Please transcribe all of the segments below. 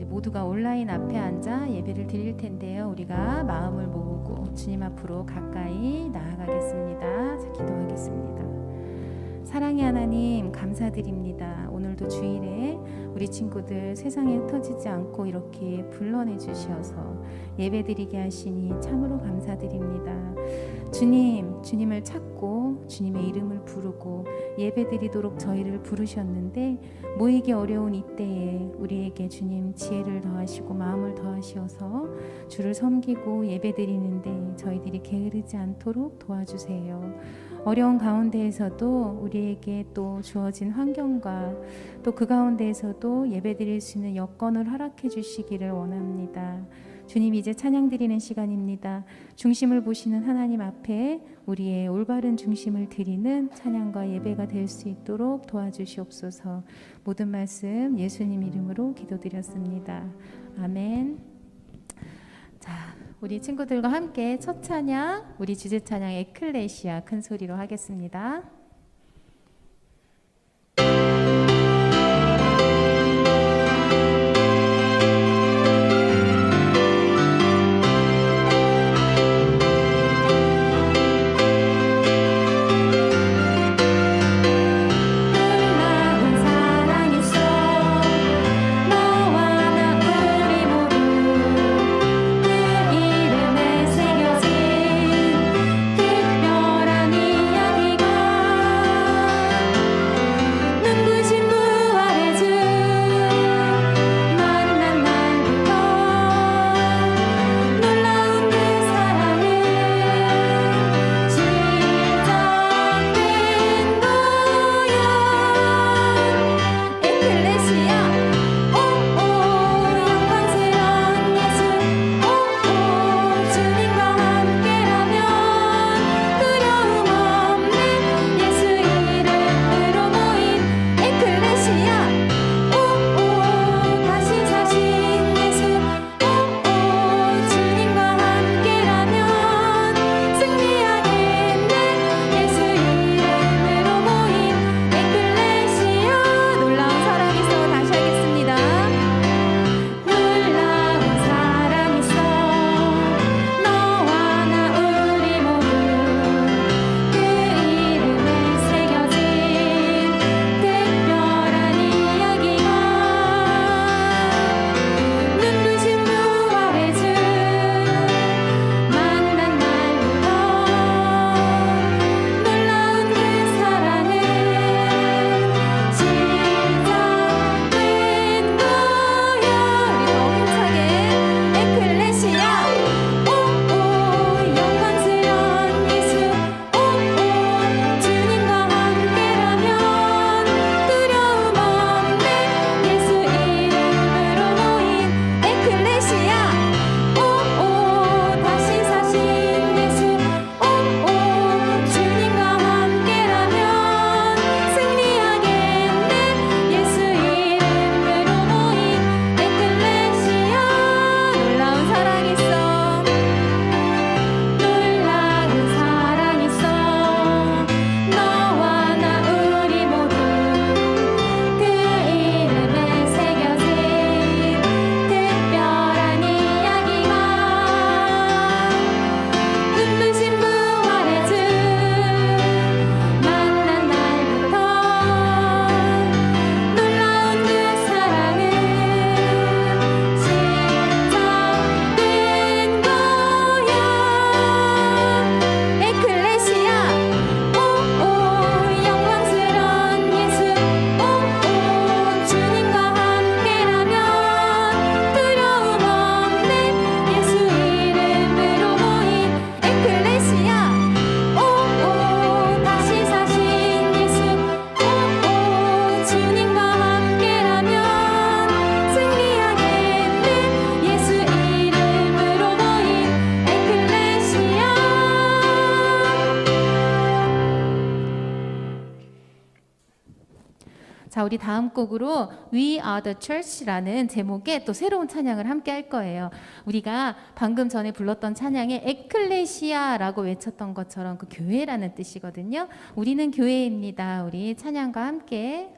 모두가 온라인 앞에 앉아 예배를 드릴 텐데요. 우리가 마음을 모으고 주님 앞으로 가까이 나아가겠습니다. 자, 기도하겠습니다. 사랑의 하나님, 감사드립니다. 오늘도 주일에 우리 친구들 세상에 흩어지지 않고 이렇게 불러내 주셔서 예배드리게 하시니 참으로 감사드립니다. 주님, 주님을 찾고 주님의 이름을 부르고 예배드리도록 저희를 부르셨는데 모이기 어려운 이때에 우리에게 주님 지혜를 더하시고 마음을 더하셔서 주를 섬기고 예배드리는데 저희들이 게으르지 않도록 도와주세요. 어려운 가운데에서도 우리에게 또 주어진 환경과 또 그 가운데에서도 예배드릴 수 있는 여건을 허락해 주시기를 원합니다. 주님, 이제 찬양 드리는 시간입니다. 중심을 보시는 하나님 앞에 우리의 올바른 중심을 드리는 찬양과 예배가 될 수 있도록 도와주시옵소서. 모든 말씀 예수님 이름으로 기도드렸습니다. 아멘. 자, 우리 친구들과 함께 첫 찬양, 우리 주제 찬양 에클레시아 큰 소리로 하겠습니다. 자, 우리 다음 곡으로 We Are the Church라는 제목의 또 새로운 찬양을 함께 할 거예요. 우리가 방금 전에 불렀던 찬양에 에클레시아라고 외쳤던 것처럼 그 교회라는 뜻이거든요. 우리는 교회입니다. 우리 찬양과 함께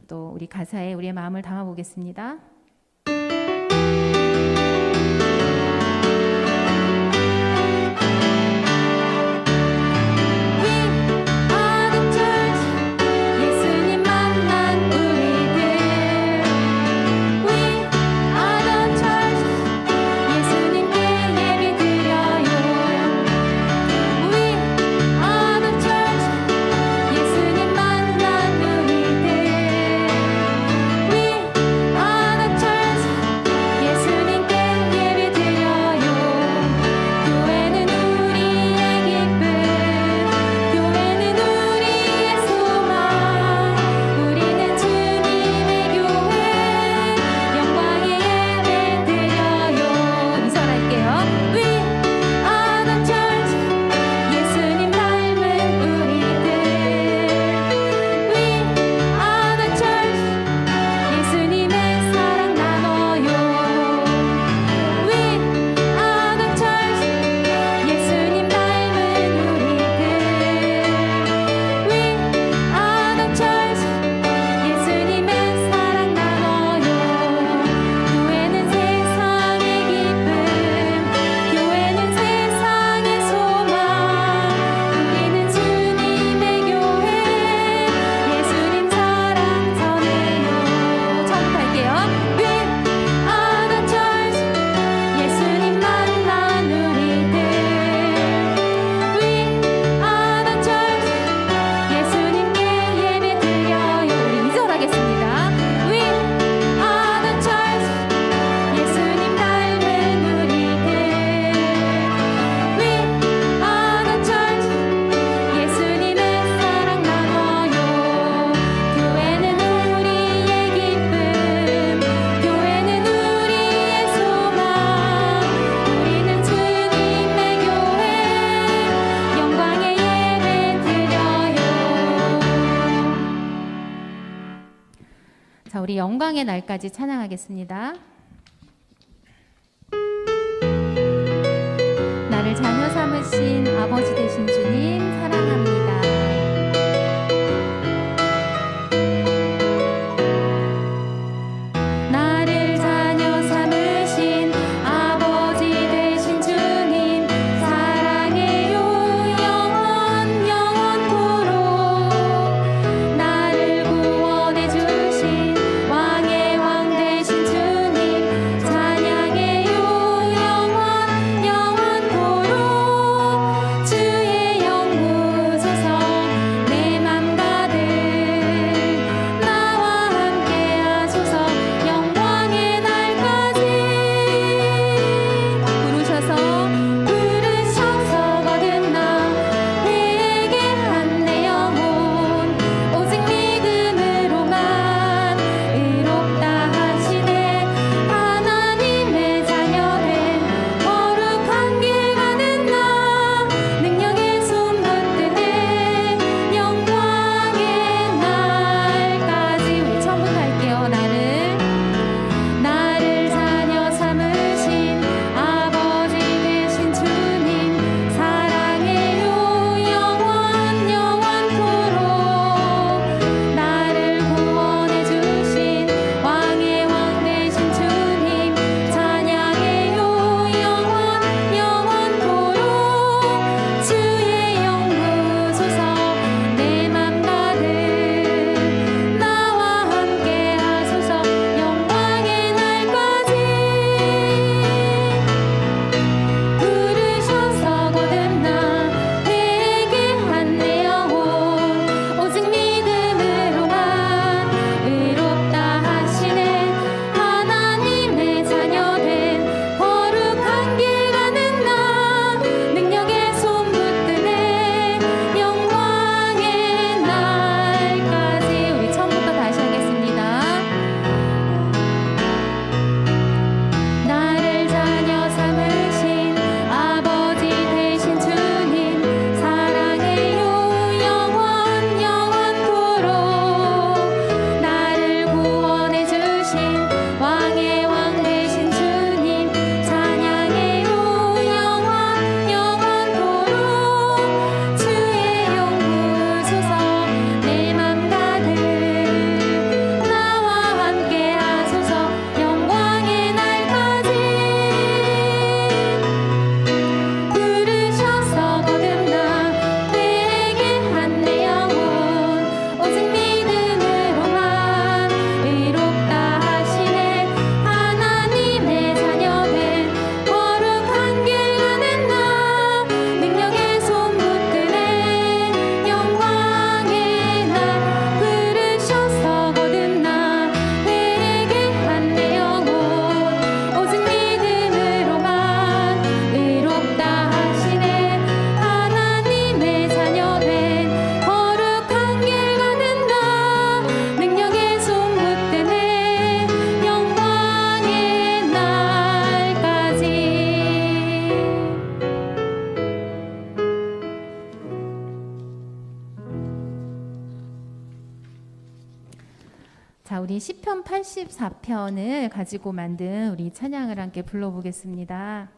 또 우리 가사에 우리의 마음을 담아보겠습니다. 자, 우리 영광의 날까지 찬양하겠습니다. 나를 자녀 삼으신 아버지 되신 주님 사랑합니다. 나를 자녀 삼으신 아버지 되신 주님 사랑해요 영원토록. 나를 구원해 주신 왕의 왕 되신 주님 찬양해요 영원토록. 주의 영 부으소서 내 맘 가득 나와 함께 하소서 영광의 날까지. 부르셔서 거듭나 회개한 내 영혼 오직 믿음으로만 의롭다 하시네. 하나님의 자녀된 거룩한 길 가는 나 능력의 손 붙드네 영광의 날까지. 우리 처음부터 할게요. 나를 자녀 삼으신 아버지 되신 주님 사랑해요 영원토록. 나를 구원해 주신 왕의 왕 되신 주님 찬양해요 영원토록. 주의 영 부으소서 내 맘 가득 나와 함께 하소서 영광의 날까지. 부르셔서 거듭나 회개한 내 영혼 오직 믿음으로만 의롭다 하시네. 하나님의 자녀된 거룩한 길 가는 나 능력의 손 붙드네 영광의 날까지. 우리 처음부터 다시 하겠습니다. 나를 자녀 삼으신 아버지 되신 주님 사랑해요 영원토록. 나를 구원해 주신 왕의 왕 되신 주님 찬양해요 영원토록. 주의 영 부으소서 내 맘 가득 나와 함께 하소서 영광의 날까지. 부르셔서 거듭나 회개한 내 영혼 오직 믿음으로만 의롭다 하시네. 하나님의 자녀된 거룩한 길 가는 나 능력의 손 붙드네 영광의 날. 부르셔서 거듭나 회개한 내 영혼 오직 믿음으로만 의롭다 하시네. 하나님의 자녀된 거룩한 길 가는 나 능력의 손 붙드네 영광의 날까지. 자, 우리 시편 84편을 가지고 만든 우리 찬양을 함께 불러보겠습니다.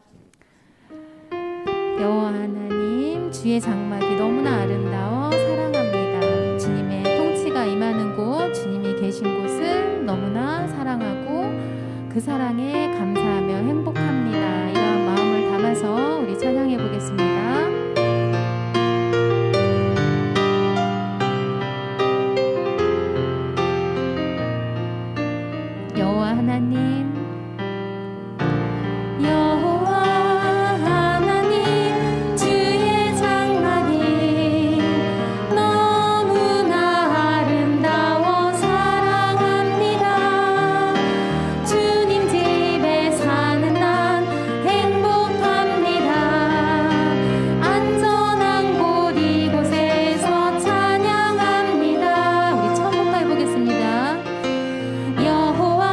여호와 하나님 주의 장막이 너무나 아름다워 사랑합니다. 주님의 통치가 임하는 곳 주님이 계신 곳을 너무나 사랑하고 그 사랑에 감사하며 행복합니다. 이러한 마음을 담아서 우리 찬양해 보겠습니다. 여호와 하나님 주의 장막이 너무나 아름다워 사랑합니다. 주님 집에 사는 난 행복합니다. 안전한 곳 이곳에서 찬양합니다. 우리 처음부터 해보겠습니다. 여호와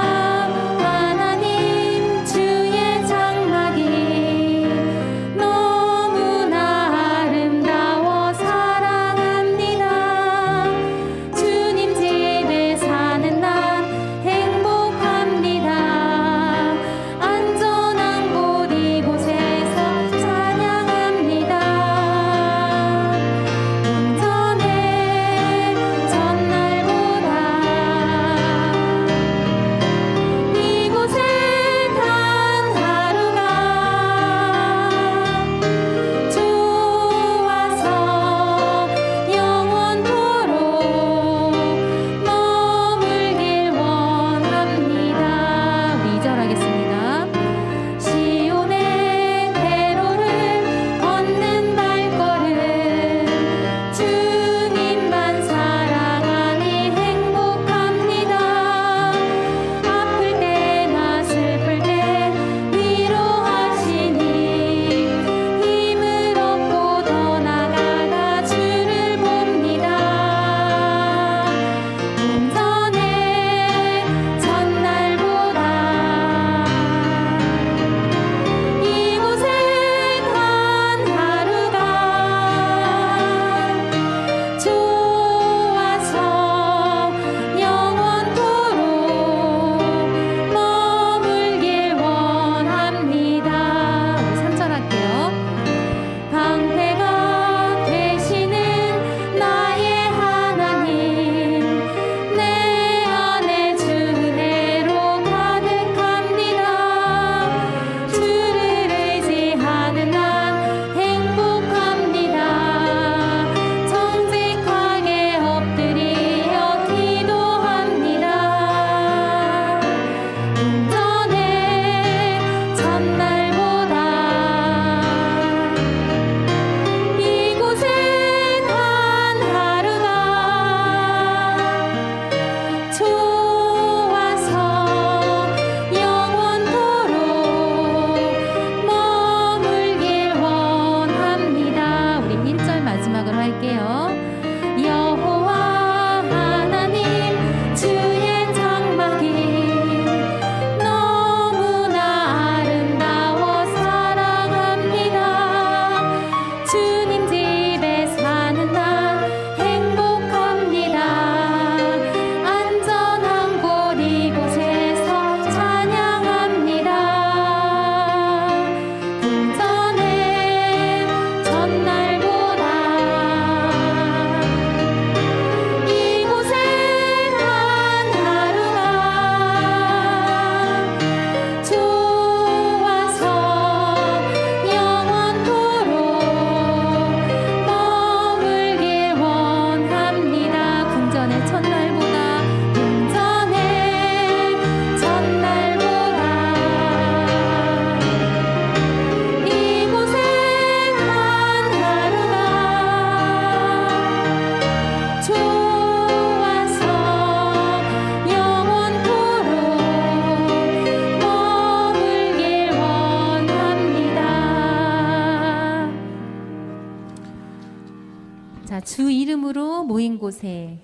이름으로 모인 곳에,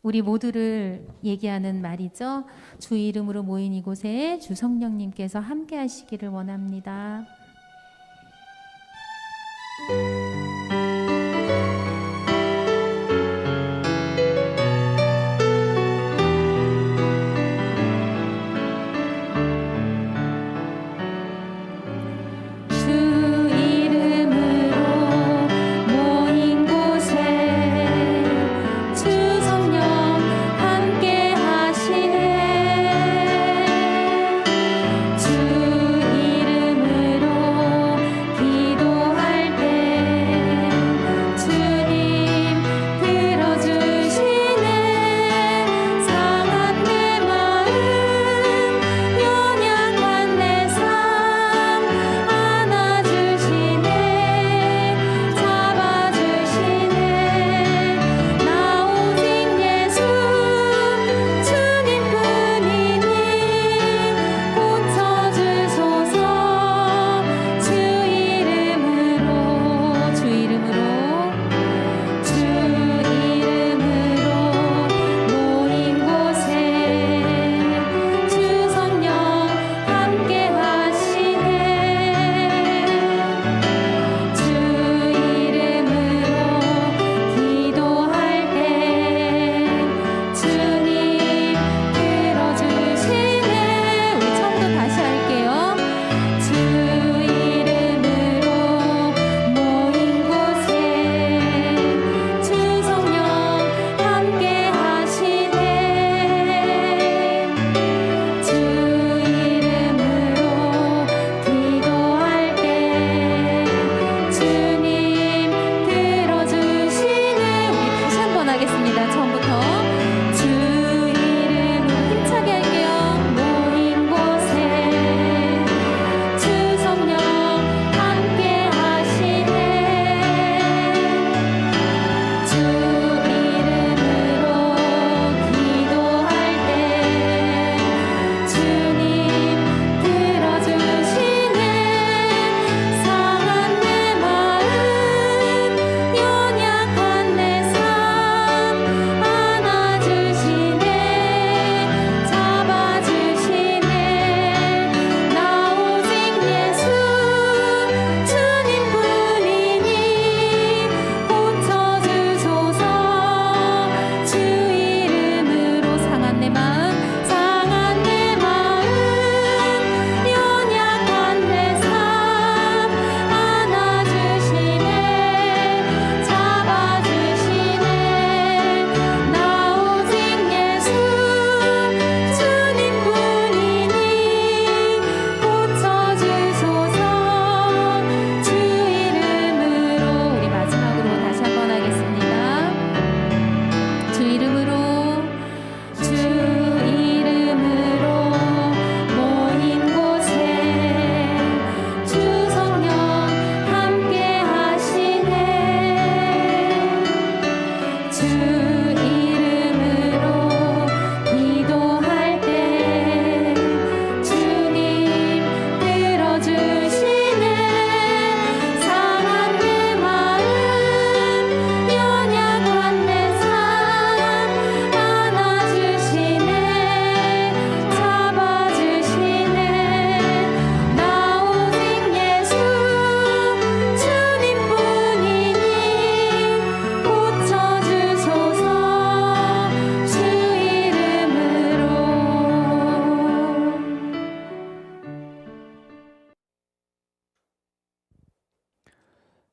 우리 모두를 얘기하는 말이죠. 주 이름으로 모인 이곳에 주 성령님께서 함께 하시기를 원합니다.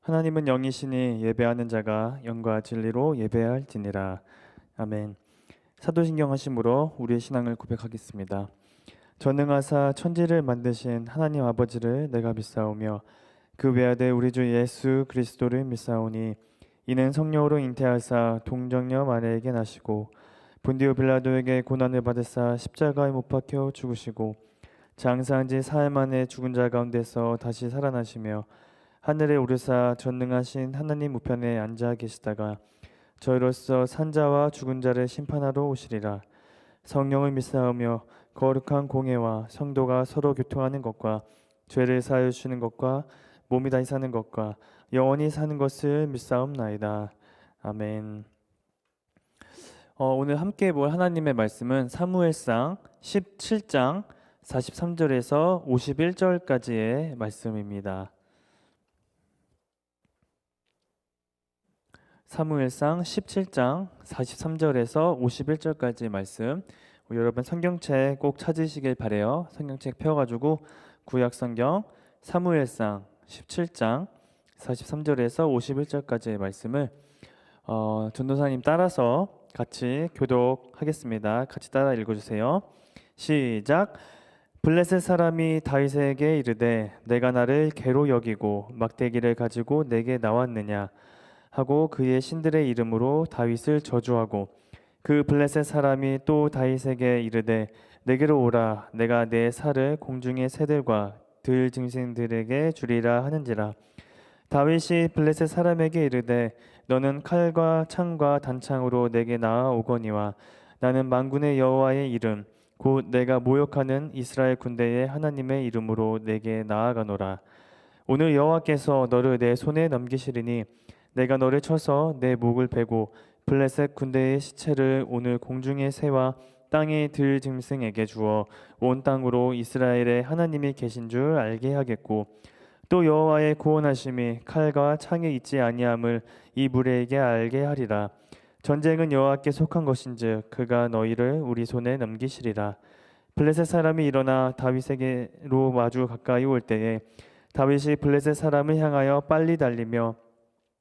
하나님은 영이시니 예배하는 자가 영과 진리로 예배할지니라. 아멘. 사도신경 하심으로 우리의 신앙을 고백하겠습니다. 전능하사 천지를 만드신 하나님 아버지를 내가 믿사오며 그 외아들 우리 주 예수 그리스도를 믿사오니 이는 성령으로 잉태하사 동정녀 마리아에게 나시고 본디오 빌라도에게 고난을 받으사 십자가에 못 박혀 죽으시고 장사한 지 사흘 만에 죽은 자 가운데서 다시 살아나시며 하늘에 오르사 전능하신 하나님 우편에 앉아 계시다가 저희로서 산자와 죽은 자를 심판하러 오시리라. 성령을 믿사오며 거룩한 공예와 성도가 서로 교통하는 것과 죄를 사하여 주시는 것과 몸이 다시 사는 것과 영원히 사는 것을 믿사옵나이다. 아멘. 오늘 함께 볼 하나님의 말씀은 사무엘상 17장 43절에서 51절까지의 말씀입니다. 사무엘상 17장 43절에서 51절까지의 말씀. 여러분 성경책 꼭 찾으시길 바래요. 성경책 펴가지고 구약성경 사무엘상 17장 43절에서 51절까지의 말씀을 전도사님 따라서 같이 교독하겠습니다. 같이 따라 읽어주세요. 시작. 블레셋 사람이 다윗에게 이르되 내가 나를 개로 여기고 막대기를 가지고 내게 나왔느냐 하고 그의 신들의 이름으로 다윗을 저주하고 그 블레셋 사람이 또 다윗에게 이르되 내게로 오라 내가 내 살을 공중의 새들과 들 짐승들에게 주리라 하는지라. 다윗이 블레셋 사람에게 이르되 너는 칼과 창과 단창으로 내게 나아오거니와 나는 만군의 여호와의 이름 곧 내가 모욕하는 이스라엘 군대의 하나님의 이름으로 내게 나아가노라. 오늘 여호와께서 너를 내 손에 넘기시리니 내가 너를 쳐서 내 목을 베고 블레셋 군대의 시체를 오늘 공중의 새와 땅의 들 짐승에게 주어 온 땅으로 이스라엘의 하나님이 계신 줄 알게 하겠고 또 여호와의 구원하심이 칼과 창에 있지 아니함을 이 무리에게 알게 하리라. 전쟁은 여호와께 속한 것인즉 그가 너희를 우리 손에 넘기시리라. 블레셋 사람이 일어나 다윗에게로 마주 가까이 올 때에 다윗이 블레셋 사람을 향하여 빨리 달리며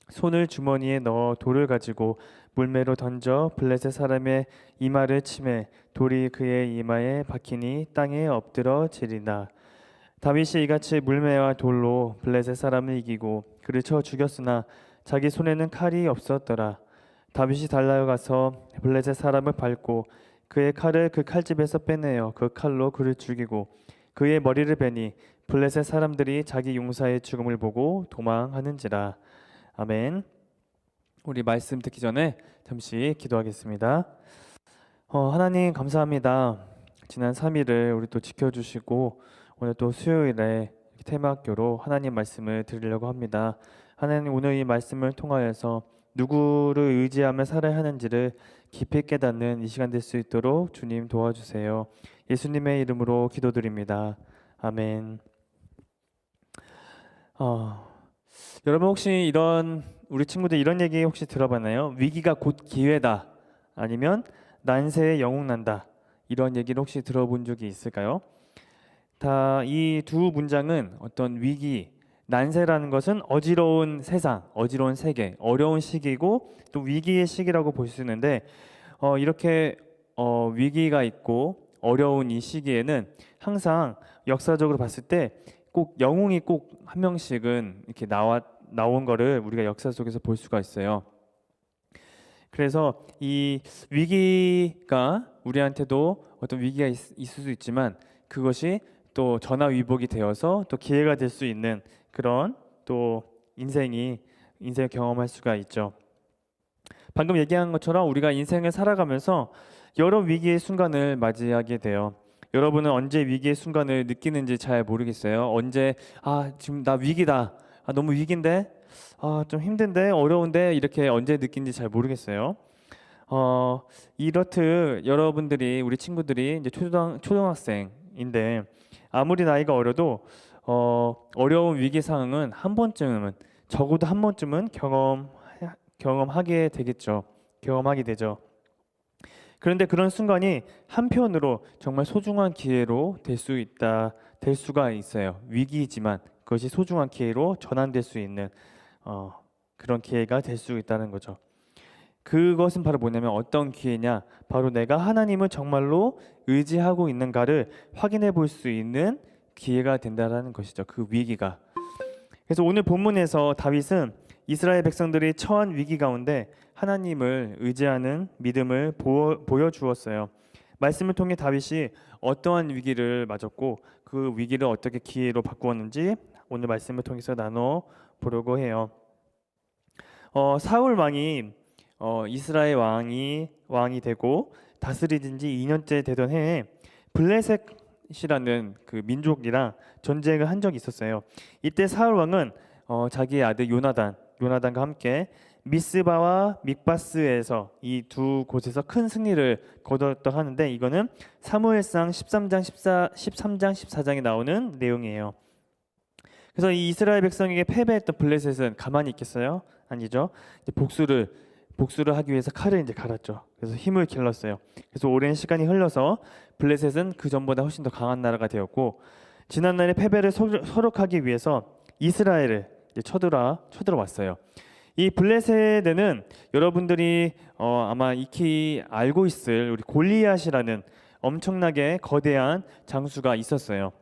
손을 주머니에 넣어 돌을 가지고 물매로 던져 블레셋 사람의 이마를 치매 돌이 그의 이마에 박히니 땅에 엎드러 지리나. 다윗이 이같이 물매와 돌로 블레셋 사람을 이기고 그를 쳐 죽였으나 자기 손에는 칼이 없었더라. 다윗이 달라여 가서 블레셋 사람을 밟고 그의 칼을 그 칼집에서 빼내어 그 칼로 그를 죽이고 그의 머리를 베니 블레셋 사람들이 자기 용사의 죽음을 보고 도망하는지라. 아멘. 우리 말씀 듣기 전에 잠시 기도하겠습니다. 하나님 감사합니다. 지난 3일을 우리 또 지켜주시고 오늘 또 수요일에 테마학교로 하나님 말씀을 드리려고 합니다. 하나님 오늘 이 말씀을 통하여서 누구를 의지하며 살아야 하는지를 깊이 깨닫는 이 시간 될 수 있도록 주님 도와주세요. 예수님의 이름으로 기도드립니다. 아멘. 여러분 혹시 우리 친구들 이런 얘기 혹시 들어봤나요? 위기가 곧 기회다. 아니면 난세에 영웅 난다. 이런 얘기를 혹시 들어본 적이 있을까요? 다 이 두 문장은 어떤 위기, 난세라는 것은 어지러운 세상, 어지러운 세계, 어려운 시기고 또 위기의 시기라고 볼 수 있는데 이렇게 위기가 있고 어려운 이 시기에는 항상 역사적으로 봤을 때 꼭 영웅이 꼭 한 명씩은 이렇게 나온 거를 우리가 역사 속에서 볼 수가 있어요. 그래서 이 위기가 우리한테도 어떤 위기가 있을 수 있지만 그것이 또 전화위복이 되어서 또 기회가 될 수 있는 그런 또 인생을 경험할 수가 있죠. 방금 얘기한 것처럼 우리가 인생을 살아가면서 여러 위기의 순간을 맞이하게 돼요. 여러분은 언제 위기의 순간을 느끼는지 잘 모르겠어요. 언제 지금 나 위기다. 너무 위기인데 좀 힘든데 어려운데 이렇게 언제 느끼는지 잘 모르겠어요. 이렇듯 여러분들이 우리 친구들이 이제 초등학생인데 아무리 나이가 어려도 어려운 위기 상황은 적어도 한 번쯤은 경험하게 되겠죠. 경험하게 되죠. 그런데 그런 순간이 한편으로 정말 소중한 기회로 될 수가 있어요. 위기이지만 그것이 소중한 기회로 전환될 수 있는 그런 기회가 될 수 있다는 거죠. 그것은 바로 뭐냐면 어떤 기회냐? 바로 내가 하나님을 정말로 의지하고 있는가를 확인해 볼 수 있는 기회가 된다는 것이죠. 그 위기가. 그래서 오늘 본문에서 다윗은 이스라엘 백성들이 처한 위기 가운데 하나님을 의지하는 믿음을 보여주었어요. 말씀을 통해 다윗이 어떠한 위기를 맞았고 그 위기를 어떻게 기회로 바꾸었는지 오늘 말씀을 통해서 나눠 보려고 해요. 사울 왕이 이스라엘 왕이 되고 다스리진 지 2년째 되던 해에 블레셋이라는 그 민족이랑 전쟁을 한 적이 있었어요. 이때 사울 왕은 자기의 아들 요나단과 함께 미스바와 믹바스에서 이 두 곳에서 큰 승리를 거뒀다 하는데 이거는 사무엘상 13장 14장에 나오는 내용이에요. 그래서 이 이스라엘 백성에게 패배했던 블레셋은 가만히 있겠어요? 아니죠. 이제 복수를 하기 위해서 칼을 이제 갈았죠. 그래서 힘을 길렀어요. 그래서 오랜 시간이 흘러서 블레셋은 그 전보다 훨씬 더 강한 나라가 되었고, 지난날의 패배를 서력하기 위해서 이스라엘을 이제 쳐들어왔어요. 이 블레셋에는 여러분들이 아마 익히 알고 있을 우리 골리앗이라는 엄청나게 거대한 장수가 있었어요.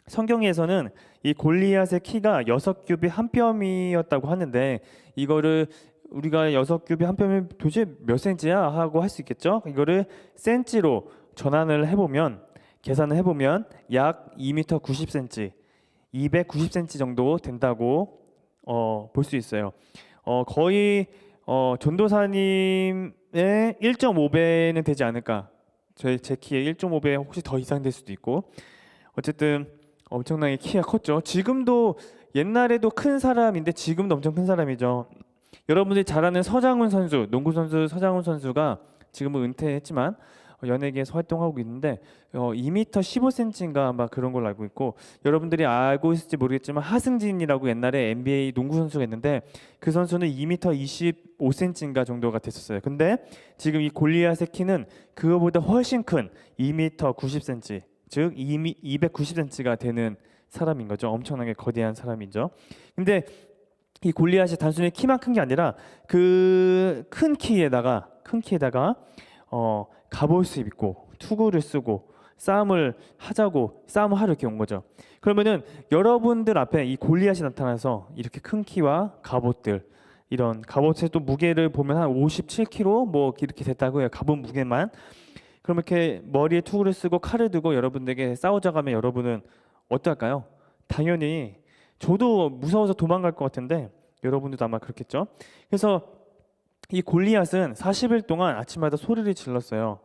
성경에서는 이 골리앗의 키가 6규빗 한 뼘이었다고 하는데, 이거를 우리가 6규빗 한 뼘이 도대체 몇 센치야 하고 할 수 있겠죠? 이거를 센치로 전환을 해보면, 계산을 해보면 약 2m 90cm, 290cm 정도 된다고 볼 수 있어요. 거의 전도사님의 1.5배는 되지 않을까. 제 키의 1.5배 혹시 더 이상 될 수도 있고, 어쨌든 엄청나게 키가 컸죠. 지금도 옛날에도 큰 사람인데 지금도 엄청 큰 사람이죠. 여러분들이 잘 아는 서장훈 선수, 농구 선수 서장훈 선수가 지금은 은퇴했지만 연예계에서 활동하고 있는데 2m 15cm인가 아마 그런 걸로 알고 있고, 여러분들이 알고 있을지 모르겠지만 하승진이라고 옛날에 NBA 농구 선수가 있는데 그 선수는 2m 25cm인가 정도가 됐었어요. 근데 지금 이 골리앗의 키는 그거보다 훨씬 큰 2m 90cm, 즉 290cm가 되는 사람인 거죠. 엄청나게 거대한 사람이죠. 근데 이 골리앗이 단순히 키만 큰 게 아니라 그 큰 키에다가 갑옷을 입고 투구를 쓰고 싸움을 하러 이렇게 온 거죠. 그러면은 여러분들 앞에 이 골리앗이 나타나서 이렇게 큰 키와 갑옷들, 이런 갑옷의 또 무게를 보면 한 57kg 뭐 이렇게 됐다고 해요. 갑옷 무게만. 그럼 이렇게 머리에 투구를 쓰고 칼을 들고 여러분들에게 싸우자고 하면 여러분은 어떨까요? 당연히 저도 무서워서 도망갈 것 같은데 여러분들도 아마 그렇겠죠. 그래서 이 골리앗은 40일 동안 아침마다 소리를 질렀어요.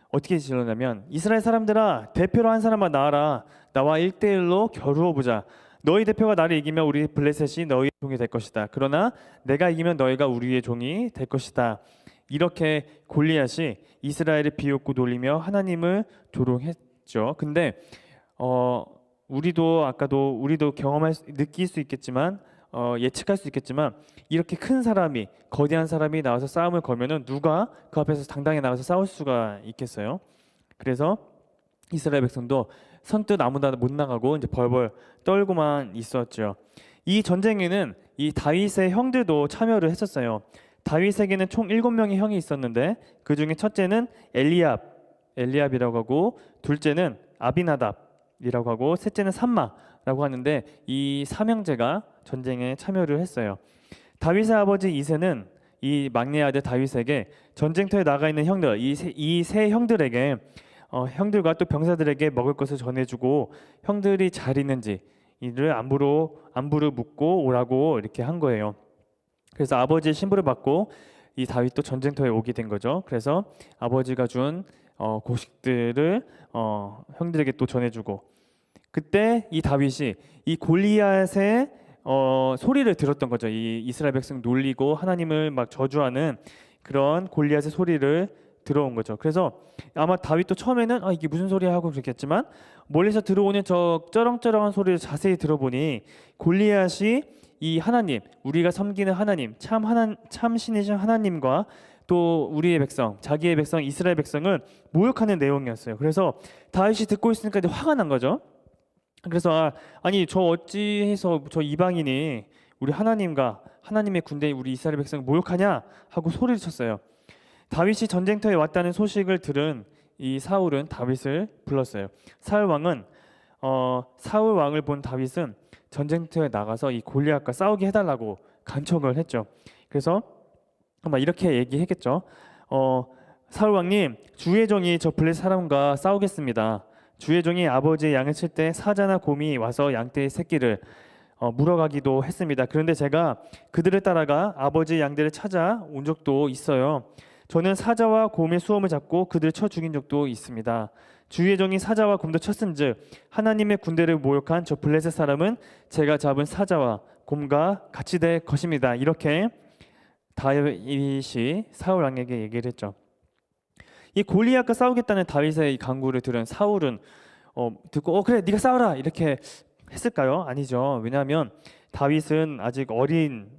어떻게 질렀냐면, 이스라엘 사람들아, 대표로 한 사람만 나와라. 나와 1대1로 겨루어보자. 너희 대표가 나를 이기면 우리 블레셋이 너희의 종이 될 것이다. 그러나 내가 이기면 너희가 우리의 종이 될 것이다. 이렇게 골리앗이 이스라엘을 비웃고 놀리며 하나님을 조롱했죠. 근데 우리도 느낄 수 있겠지만 예측할 수 있겠지만, 이렇게 큰 사람이, 거대한 사람이 나와서 싸움을 걸면은 누가 그 앞에서 당당히 나와서 싸울 수가 있겠어요? 그래서 이스라엘 백성도 선뜻 아무나 못 나가고 이제 벌벌 떨고만 있었죠. 이 전쟁에는 이 다윗의 형들도 참여를 했었어요. 다윗에게는 총 7명의 형이 있었는데 그 중에 첫째는 엘리압이라고 하고, 둘째는 아비나답이라고 하고, 셋째는 삼마라고 하는데 이 삼형제가 전쟁에 참여를 했어요. 다윗의 아버지 이새는 이 막내 아들 다윗에게 전쟁터에 나가 있는 형들, 이 세 형들에게 형들과 또 병사들에게 먹을 것을 전해주고 형들이 잘 있는지 이를 안부를 묻고 오라고 이렇게 한 거예요. 그래서 아버지의 신부를 받고 이 다윗도 전쟁터에 오게 된 거죠. 그래서 아버지가 준 곡식들을 형들에게 또 전해주고, 그때 이 다윗이 이 골리앗의 소리를 들었던 거죠. 이 이스라엘 백성 놀리고 하나님을 막 저주하는 그런 골리앗의 소리를 들어온 거죠. 그래서 아마 다윗도 처음에는 이게 무슨 소리야 하고 그랬겠지만, 멀리서 들어오는 저 쩌렁쩌렁한 소리를 자세히 들어보니 골리앗이 이 하나님, 우리가 섬기는 하나님, 참 신이신 하나님과 또 우리의 백성, 자기의 백성 이스라엘 백성을 모욕하는 내용이었어요. 그래서 다윗이 듣고 있으니까 이제 화가 난 거죠. 그래서 아니 저 어찌해서 저 이방인이 우리 하나님과 하나님의 군대 우리 이스라엘 백성을 모욕하냐 하고 소리를 쳤어요. 다윗이 전쟁터에 왔다는 소식을 들은 이 사울은 다윗을 불렀어요. 사울 왕을 본 다윗은 전쟁터에 나가서 이 골리앗과 싸우게 해달라고 간청을 했죠. 그래서 아마 이렇게 얘기했겠죠. 사울 왕님, 주의 종이 저 블레셋 사람과 싸우겠습니다. 주의 종이 아버지의 양을 칠 때 사자나 곰이 와서 양떼의 새끼를 물어가기도 했습니다. 그런데 제가 그들을 따라가 아버지의 양들을 찾아 온 적도 있어요. 저는 사자와 곰의 수염을 잡고 그들을 쳐 죽인 적도 있습니다. 주의 종이 사자와 곰도 쳤은즉 하나님의 군대를 모욕한 저 블레셋 사람은 제가 잡은 사자와 곰과 같이 될 것입니다. 이렇게 다윗이 사울 왕에게 얘기를 했죠. 이 골리앗과 싸우겠다는 다윗의 이 강구를 들은 사울은 듣고 그래 네가 싸워라 이렇게 했을까요? 아니죠. 왜냐하면 다윗은 아직 어린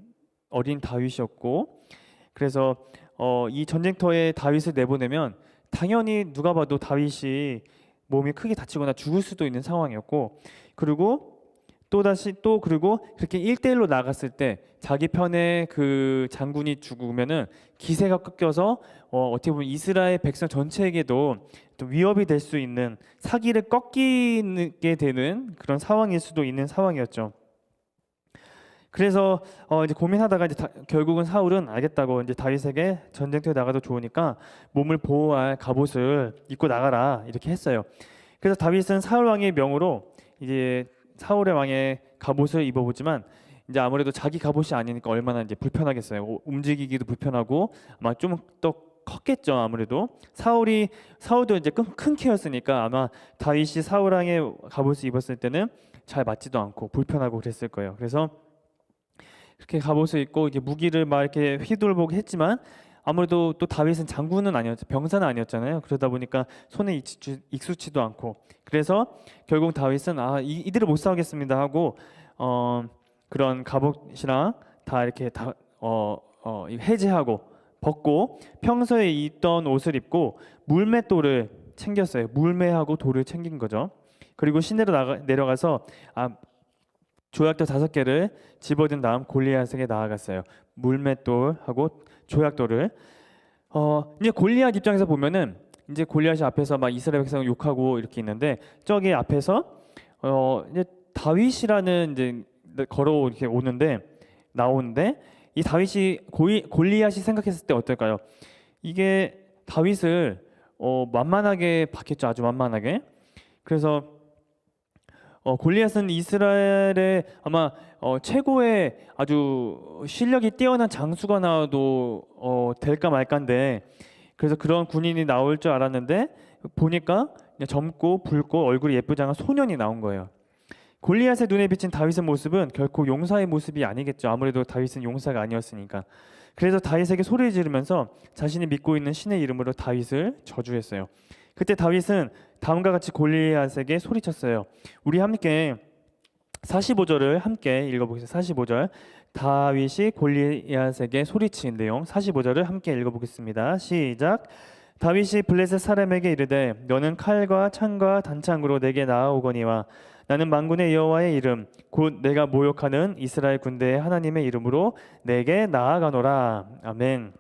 다윗이었고, 그래서 이 전쟁터에 다윗을 내보내면 당연히 누가 봐도 다윗이 몸이 크게 다치거나 죽을 수도 있는 상황이었고, 그리고 그리고 그렇게 1대1로 나갔을 때 자기 편의 그 장군이 죽으면은 기세가 꺾여서 어떻게 보면 이스라엘 백성 전체에게도 또 위협이 될 수 있는, 사기를 꺾이게 되는 그런 상황일 수도 있는 상황이었죠. 그래서 이제 고민하다가 이제 결국은 사울은 알겠다고, 이제 다윗에게 전쟁터에 나가도 좋으니까 몸을 보호할 갑옷을 입고 나가라 이렇게 했어요. 그래서 다윗은 사울 왕의 명으로 이제 사울의 왕의 갑옷을 입어보지만, 이제 아무래도 자기 갑옷이 아니니까 얼마나 이제 불편하겠어요. 움직이기도 불편하고 아마 좀 더 컸겠죠. 아무래도 사울도 이제 큰 키였으니까 아마 다윗이 사울 왕의 갑옷을 입었을 때는 잘 맞지도 않고 불편하고 그랬을 거예요. 그래서 그렇게 갑옷을 입고 이제 무기를 막 이렇게 휘둘보게 했지만, 아무래도 또 다윗은 장군은 아니었죠. 병사는 아니었잖아요. 그러다 보니까 손에 익숙치도 않고, 그래서 결국 다윗은 이들을 못 싸우겠습니다 하고 그런 갑옷이랑 다 이렇게 해제하고 벗고 평소에 입던 옷을 입고 물맷돌을 챙겼어요. 물매하고 돌을 챙긴 거죠. 그리고 시내로 내려가서 조약돌 5개를 집어든 다음 골리앗에게 나아갔어요. 물맷돌하고 조약돌을. 이제 골리앗 입장에서 보면은 이제 골리앗이 앞에서 막 이스라엘 백성을 욕하고 이렇게 있는데, 저기 앞에서 이제 다윗이라는 이제 걸어 이렇게 나오는데 이 다윗이 골리앗이 생각했을 때 어떨까요? 이게 다윗을 만만하게 봤겠죠. 아주 만만하게. 그래서 골리앗은 이스라엘의 아마 최고의 아주 실력이 뛰어난 장수가 나와도 될까 말까인데, 그래서 그런 군인이 나올 줄 알았는데 보니까 그냥 젊고 붉고 얼굴이 예쁘지 않은 소년이 나온 거예요. 골리앗의 눈에 비친 다윗의 모습은 결코 용사의 모습이 아니겠죠. 아무래도 다윗은 용사가 아니었으니까. 그래서 다윗에게 소리를 지르면서 자신이 믿고 있는 신의 이름으로 다윗을 저주했어요. 그때 다윗은 다음과 같이 골리앗에게 소리쳤어요. 우리 함께 45절을 함께 읽어보겠습니다. 45절. 다윗이 골리앗에게 소리친 내용 45절을 함께 읽어보겠습니다. 시작. 다윗이 블레셋 사람에게 이르되 너는 칼과 창과 단창으로 내게 나아오거니와 나는 만군의 여호와의 이름 곧 내가 모욕하는 이스라엘 군대의 하나님의 이름으로 내게 나아가노라. 아멘.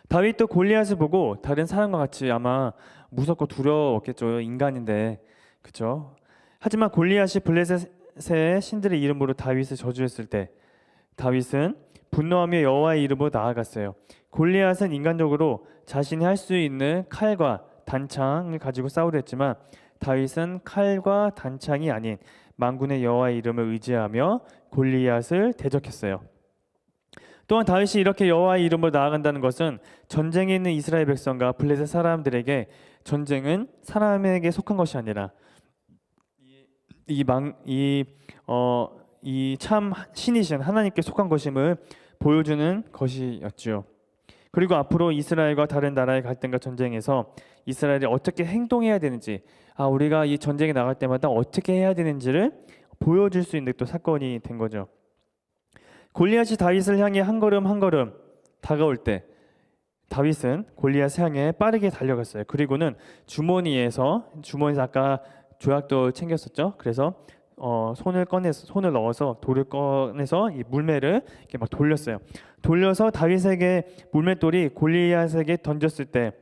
다윗도 골리앗을 보고 다른 사람과 같이 아마 무섭고 두려웠겠죠. 인간인데, 그렇죠? 하지만 골리앗이 블레셋의 신들의 이름으로 다윗을 저주했을 때 다윗은 분노하며 여호와의 이름으로 나아갔어요. 골리앗은 인간적으로 자신이 할 수 있는 칼과 단창을 가지고 싸우려 했지만 다윗은 칼과 단창이 아닌 만군의 여호와의 이름을 의지하며 골리앗을 대적했어요. 또한 다윗이 이렇게 여호와의 이름으로 나아간다는 것은 전쟁에 있는 이스라엘 백성과 블레셋 사람들에게 전쟁은 사람에게 속한 것이 아니라 이 참 신이신 하나님께 속한 것임을 보여주는 것이었죠. 그리고 앞으로 이스라엘과 다른 나라의 갈등과 전쟁에서 이스라엘이 어떻게 행동해야 되는지, 우리가 이 전쟁에 나갈 때마다 어떻게 해야 되는지를 보여줄 수 있는 또 사건이 된 거죠. 골리앗이 다윗을 향해 한 걸음 한 걸음 다가올 때 다윗은 골리앗을 향해 빠르게 달려갔어요. 그리고는 주머니에서 아까 조약돌 챙겼었죠. 그래서 손을 넣어서 돌을 꺼내서 이 물매를 이렇게 막 돌려서 다윗에게 물맷돌이 골리앗에게 던졌을 때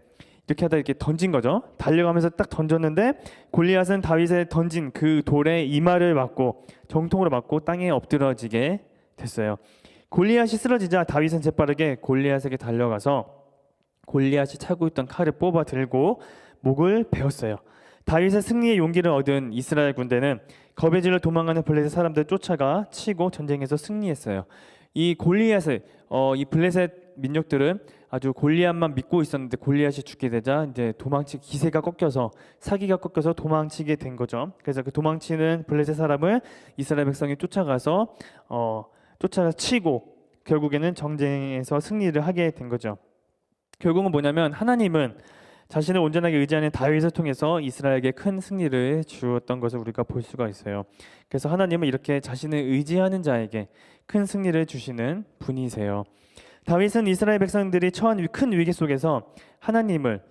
이렇게 하다 이렇게 던진 거죠. 달려가면서 딱 던졌는데 골리앗은 다윗의 던진 그 돌에 이마를 맞고 정통으로 맞고 땅에 엎드러지게 됐어요. 골리앗이 쓰러지자 다윗은 재빠르게 골리앗에게 달려가서 골리앗이 차고 있던 칼을 뽑아 들고 목을 베었어요. 다윗의 승리의 용기를 얻은 이스라엘 군대는 겁에 질려 도망가는 블레셋 사람들을 쫓아가 치고 전쟁에서 승리했어요. 이 골리앗을 이 블레셋 민족들은 아주 골리앗만 믿고 있었는데 골리앗이 죽게 되자 이제 기세가 꺾여서 사기가 꺾여서 도망치게 된 거죠. 그래서 그 도망치는 블레셋 사람을 이스라엘 백성이 쫓아가서 치고 결국에는 전쟁에서 승리를 하게 된 거죠. 결국은 뭐냐면 하나님은 자신을 온전하게 의지하는 다윗을 통해서 이스라엘에게 큰 승리를 주었던 것을 우리가 볼 수가 있어요. 그래서 하나님은 이렇게 자신을 의지하는 자에게 큰 승리를 주시는 분이세요. 다윗은 이스라엘 백성들이 처한 큰 위기 속에서 하나님을,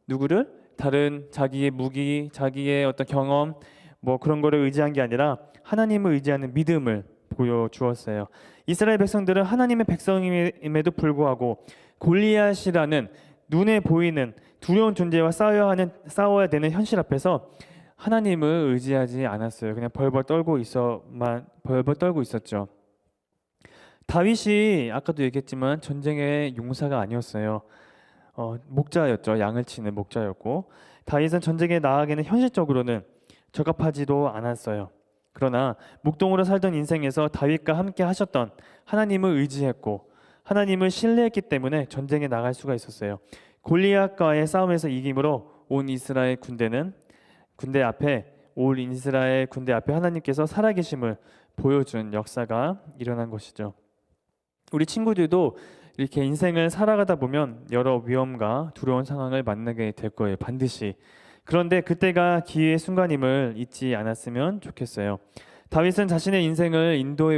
누구를? 다른 자기의 무기, 자기의 어떤 경험 뭐 그런 거를 의지한 게 아니라 하나님을 의지하는 믿음을 보여주었어요. 이스라엘 백성들은 하나님의 백성임에도 불구하고 골리앗이라는 눈에 보이는 두려운 존재와 싸워야 되는 현실 앞에서 하나님을 의지하지 않았어요. 그냥 벌벌 떨고 있었죠. 다윗이 아까도 얘기했지만 전쟁의 용사가 아니었어요. 목자였죠. 양을 치는 목자였고, 다윗은 전쟁에 나가기는 현실적으로는 적합하지도 않았어요. 그러나 목동으로 살던 인생에서 다윗과 함께 하셨던 하나님을 의지했고 하나님을 신뢰했기 때문에 전쟁에 나갈 수가 있었어요. 골리앗과의 싸움에서 이김으로 온 이스라엘 군대 앞에 하나님께서 살아계심을 보여준 역사가 일어난 것이죠. 우리 친구들도 이렇게 인생을 살아가다 보면 여러 위험과 두려운 상황을 만나게 될 거예요. 반드시. 그런데 그때가 기회의 순간임을 잊지 않았으면 좋겠어요. 다윗은 자신의 인생을 인도해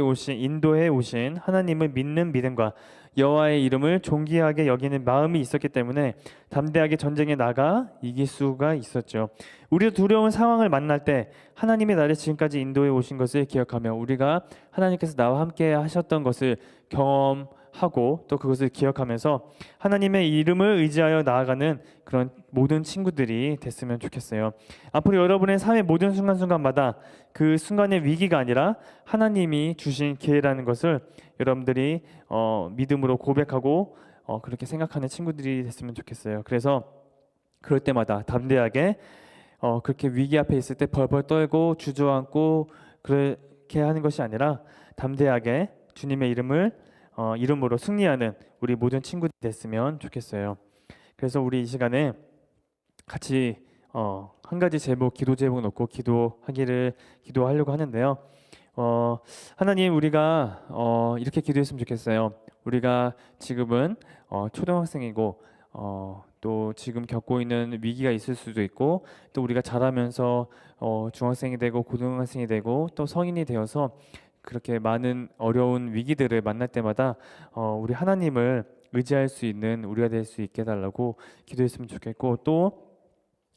오신 하나님을 믿는 믿음과 여호와의 이름을 존귀하게 여기는 마음이 있었기 때문에 담대하게 전쟁에 나가 이길 수가 있었죠. 우리도 두려운 상황을 만날 때 하나님의 나를 지금까지 인도해 오신 것을 기억하며 우리가 하나님께서 나와 함께 하셨던 것을 경험하고 또 그것을 기억하면서 하나님의 이름을 의지하여 나아가는 그런 모든 친구들이 됐으면 좋겠어요. 앞으로 여러분의 삶의 모든 순간순간마다 그 순간의 위기가 아니라 하나님이 주신 기회라는 것을 여러분들이 믿음으로 고백하고 그렇게 생각하는 친구들이 됐으면 좋겠어요. 그래서 그럴 때마다 담대하게 그렇게 위기 앞에 있을 때 벌벌 떨고 주저앉고 그렇게 하는 것이 아니라 담대하게 주님의 이름으로 승리하는 우리 모든 친구들이 됐으면 좋겠어요. 그래서 우리 이 시간에 같이 한 가지 기도 제목 놓고 기도하려고 하는데요. 하나님, 우리가 이렇게 기도했으면 좋겠어요. 우리가 지금은 초등학생이고 또 지금 겪고 있는 위기가 있을 수도 있고 또 우리가 자라면서 중학생이 되고 고등학생이 되고 또 성인이 되어서 그렇게 많은 어려운 위기들을 만날 때마다 우리 하나님을 의지할 수 있는 우리가 될 수 있게 해달라고 기도했으면 좋겠고 또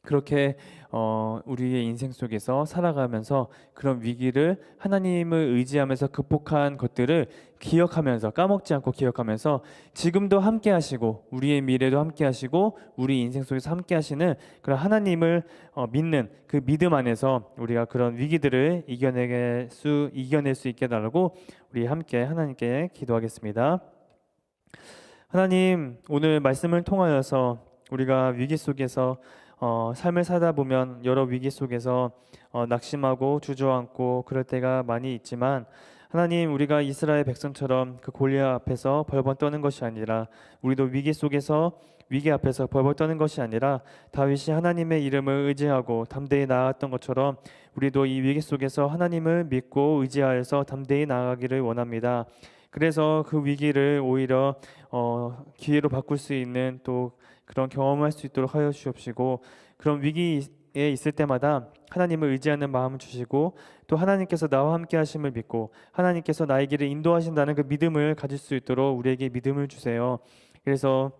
그렇게 우리의 인생 속에서 살아가면서 그런 위기를 하나님을 의지하면서 극복한 것들을 기억하면서 까먹지 않고 기억하면서 지금도 함께 하시고 우리의 미래도 함께 하시고 우리 인생 속에서 함께 하시는 그런 하나님을 믿는 그 믿음 안에서 우리가 그런 위기들을 이겨낼 수 있게 해달라고 우리 함께 하나님께 기도하겠습니다. 하나님, 오늘 말씀을 통하여서 우리가 위기 속에서 삶을 살다 보면 여러 위기 속에서 낙심하고 주저앉고 그럴 때가 많이 있지만 하나님, 우리가 이스라엘 백성처럼 그 골리앗 앞에서 벌벌 떠는 것이 아니라 우리도 위기 앞에서 벌벌 떠는 것이 아니라 다윗이 하나님의 이름을 의지하고 담대히 나아갔던 것처럼 우리도 이 위기 속에서 하나님을 믿고 의지하여서 담대히 나아가기를 원합니다. 그래서 그 위기를 오히려 기회로 바꿀 수 있는 또 그런 경험할 수 있도록 하여 주옵시고 그런 위기에 있을 때마다 하나님을 의지하는 마음을 주시고 또 하나님께서 나와 함께 하심을 믿고 하나님께서 나의 길을 인도하신다는 그 믿음을 가질 수 있도록 우리에게 믿음을 주세요. 그래서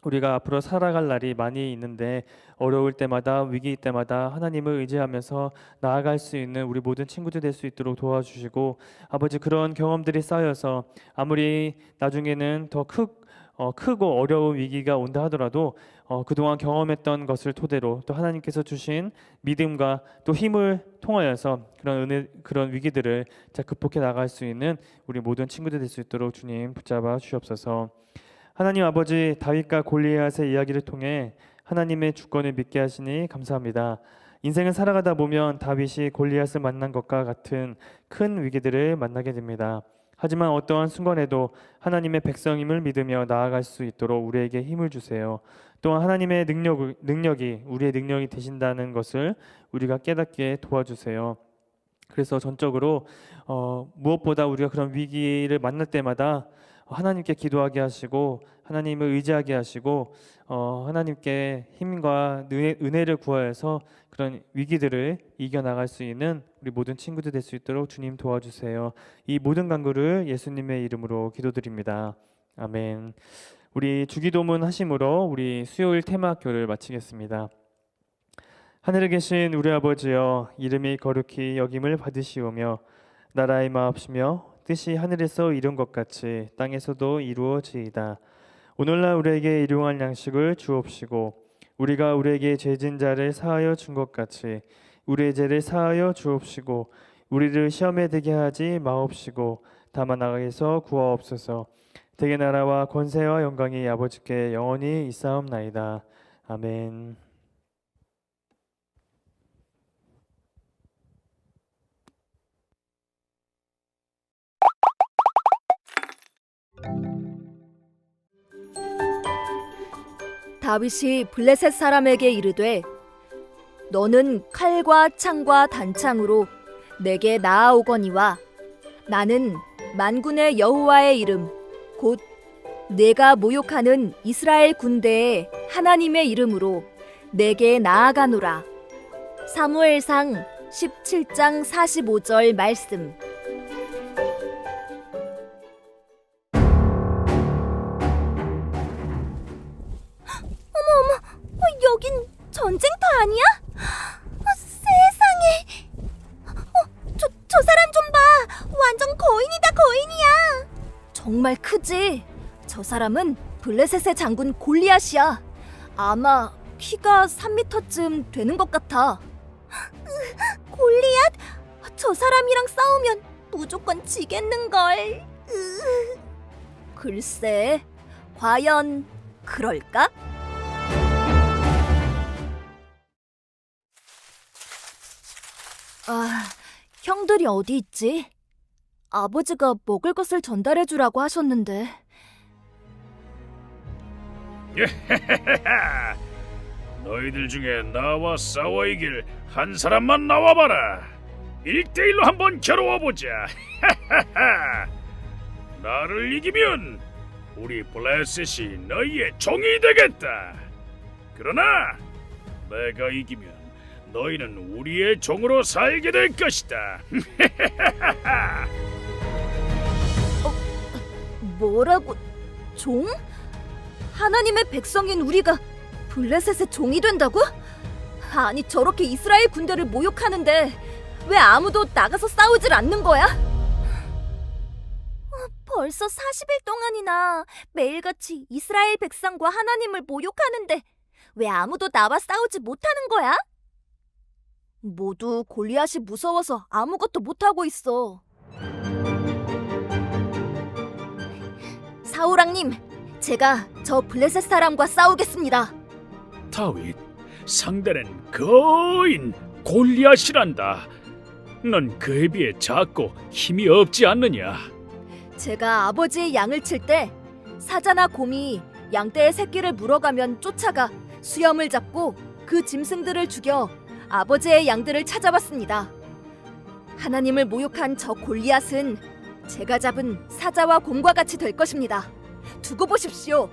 우리가 앞으로 살아갈 날이 많이 있는데 어려울 때마다 위기일 때마다 하나님을 의지하면서 나아갈 수 있는 우리 모든 친구들 될 수 있도록 도와주시고 아버지, 그런 경험들이 쌓여서 아무리 나중에는 더 크고 어려운 위기가 온다 하더라도 그동안 경험했던 것을 토대로 또 하나님께서 주신 믿음과 또 힘을 통하여서 그런 위기들을 극복해 나갈 수 있는 우리 모든 친구들 될 수 있도록 주님 붙잡아 주옵소서. 하나님 아버지, 다윗과 골리앗의 이야기를 통해 하나님의 주권을 믿게 하시니 감사합니다. 인생을 살아가다 보면 다윗이 골리앗을 만난 것과 같은 큰 위기들을 만나게 됩니다. 하지만 어떠한 순간에도 하나님의 백성임을 믿으며 나아갈 수 있도록 우리에게 힘을 주세요. 또한 하나님의 능력이 우리의 능력이 되신다는 것을 우리가 깨닫게 도와주세요. 그래서 전적으로 무엇보다 우리가 그런 위기를 만날 때마다 하나님께 기도하게 하시고 하나님을 의지하게 하시고 하나님께 힘과 은혜를 구하여서 그런 위기들을 이겨나갈 수 있는 우리 모든 친구들 될 수 있도록 주님 도와주세요. 이 모든 간구를 예수님의 이름으로 기도드립니다. 아멘. 우리 주기도문 하심으로 우리 수요일 테마학교를 마치겠습니다. 하늘에 계신 우리 아버지여, 이름이 거룩히 여김을 받으시오며 나라의 마옵시며 뜻이 하늘에서 이룬 것 같이 땅에서도 이루어지이다. 오늘날 우리에게 일용할 양식을 주옵시고 우리가 우리에게 죄진 자를 사하여 준 것 같이 우리의 죄를 사하여 주옵시고 우리를 시험에 들게 하지 마옵시고 다만 악에서 구하옵소서. 대개 나라와 권세와 영광이 아버지께 영원히 있사옵나이다. 아멘. 다윗이 블레셋 사람에게 이르되 너는 칼과 창과 단창으로 내게 나아오거니와 나는 만군의 여호와의 이름 곧 내가 모욕하는 이스라엘 군대의 하나님의 이름으로 내게 나아가노라. 사무엘상 17장 45절 말씀. 여긴 전쟁터 아니야? 세상에. 저 사람 좀 봐. 완전 거인이다, 거인이야. 정말 크지? 저 사람은 블레셋의 장군 골리앗이야. 아마 키가 3m쯤 되는 것 같아. 골리앗? 저 사람이랑 싸우면 무조건 지겠는걸. 글쎄, 과연 그럴까? 형들이 어디 있지? 아버지가 먹을 것을 전달해 주라고 하셨는데. 너희들 중에 나와 싸워 이길 한 사람만 나와봐라. 1대1로 한번 겨루어보자. 나를 이기면 우리 블레셋이 너희의 종이 되겠다. 그러나 내가 이기면 너희는 우리의 종으로 살게 될 것이다. 뭐라고? 종? 하나님의 백성인 우리가 블레셋의 종이 된다고? 아니, 저렇게 이스라엘 군대를 모욕하는데 왜 아무도 나가서 싸우질 않는 거야? 벌써 40일 동안이나 매일같이 이스라엘 백성과 하나님을 모욕하는데 왜 아무도 나와 싸우지 못하는 거야? 모두 골리앗이 무서워서 아무것도 못하고 있어. 사울왕님, 제가 저 블레셋 사람과 싸우겠습니다. 다윗, 상대는 거인 골리앗이란다. 넌 그에 비해 작고 힘이 없지 않느냐? 제가 아버지의 양을 칠 때 사자나 곰이 양떼의 새끼를 물어가면 쫓아가 수염을 잡고 그 짐승들을 죽여 아버지의 양들을 찾아왔습니다. 하나님을 모욕한 저 골리앗은 제가 잡은 사자와 곰과 같이 될 것입니다. 두고 보십시오.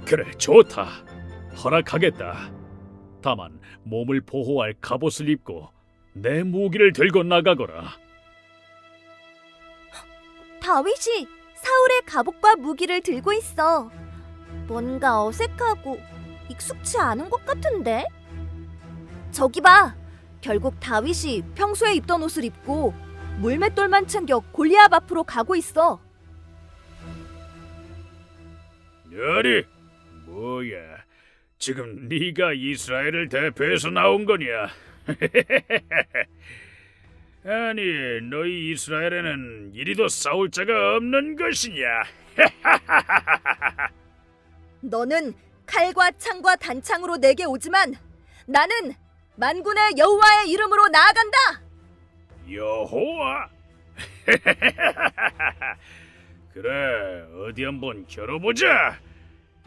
그래, 좋다. 허락하겠다. 다만 몸을 보호할 갑옷을 입고 내 무기를 들고 나가거라. 다윗이 사울의 갑옷과 무기를 들고 있어. 뭔가 어색하고 익숙치 않은 것 같은데? 저기 봐! 결국 다윗이 평소에 입던 옷을 입고 물맷돌만 챙겨 골리앗 앞으로 가고 있어. 아니, 뭐야? 지금 네가 이스라엘을 대표해서 나온 거냐? 아니, 너희 이스라엘에는 이리도 싸울 자가 없는 것이냐? 너는 칼과 창과 단창으로 내게 오지만 나는 만군의 여호와의 이름으로 나아간다. 여호와? 그래, 어디 한번 겨뤄보자.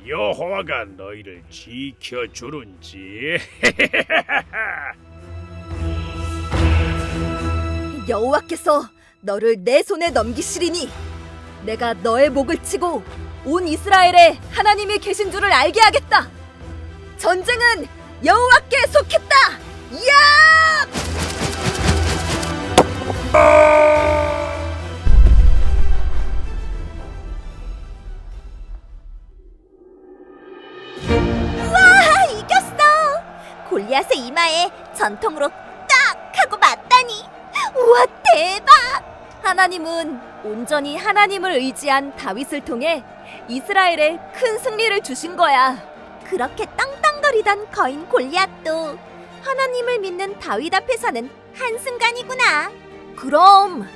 여호와가 너희를 지켜주는지. 여호와께서 너를 내 손에 넘기시리니 내가 너의 목을 치고 온 이스라엘에 하나님이 계신 줄을 알게 하겠다. 전쟁은 여호와께 속했다. 야! 우와, 이겼어! 골리앗의 이마에 전통으로 딱 하고 맞다니. 우와, 대박! 하나님은 온전히 하나님을 의지한 다윗을 통해 이스라엘에 큰 승리를 주신 거야. 그렇게 땅땅거리던 거인 골리앗도 하나님을 믿는 다윗 앞에서는 한순간이구나. 그럼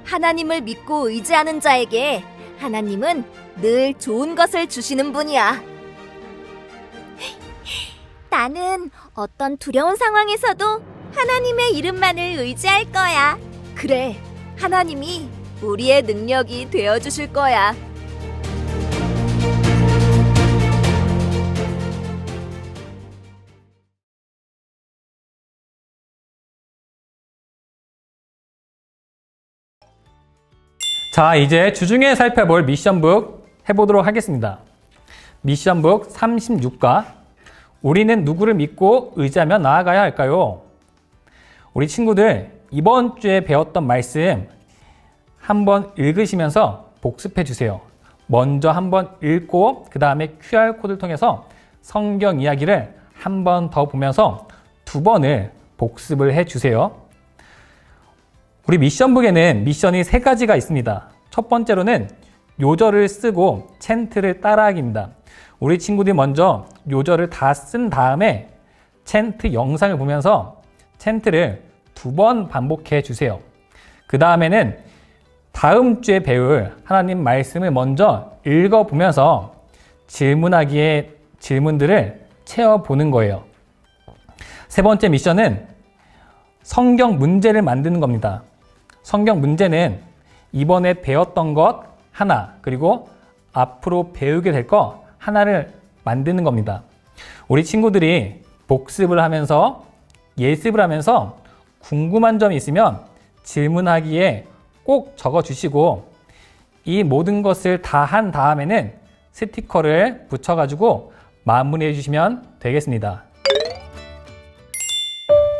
하나님을 믿고 의지하는 자에게 하나님은 늘 좋은 것을 주시는 분이야. 나는 어떤 두려운 상황에서도 하나님의 이름만을 의지할 거야. 그래, 하나님이 우리의 능력이 되어 주실 거야. 자, 이제 주중에 살펴볼 미션북 해보도록 하겠습니다. 미션북 36과 우리는 누구를 믿고 의지하며 나아가야 할까요? 우리 친구들 이번 주에 배웠던 말씀 한번 읽으시면서 복습해 주세요. 먼저 한번 읽고 그 다음에 QR코드를 통해서 성경 이야기를 한 번 더 보면서 2번을 복습을 해 주세요. 우리 미션북에는 미션이 3가지가 있습니다. 첫 번째로는 요절을 쓰고 챈트를 따라하기입니다. 우리 친구들이 먼저 요절을 다 쓴 다음에 챈트 영상을 보면서 챈트를 2번 반복해 주세요. 그 다음에는 다음 주에 배울 하나님 말씀을 먼저 읽어보면서 질문하기에 질문들을 채워보는 거예요. 세 번째 미션은 성경 문제를 만드는 겁니다. 성경 문제는 이번에 배웠던 것 하나, 그리고 앞으로 배우게 될 것 하나를 만드는 겁니다. 우리 친구들이 복습을 하면서 예습을 하면서 궁금한 점이 있으면 질문하기에 꼭 적어주시고 이 모든 것을 다 한 다음에는 스티커를 붙여가지고 마무리해 주시면 되겠습니다.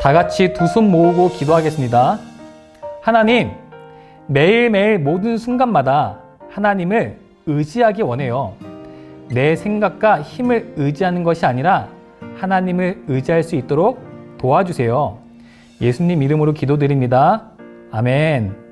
다 같이 2손 모으고 기도하겠습니다. 하나님, 매일매일 모든 순간마다 하나님을 의지하기 원해요. 내 생각과 힘을 의지하는 것이 아니라 하나님을 의지할 수 있도록 도와주세요. 예수님 이름으로 기도드립니다. 아멘.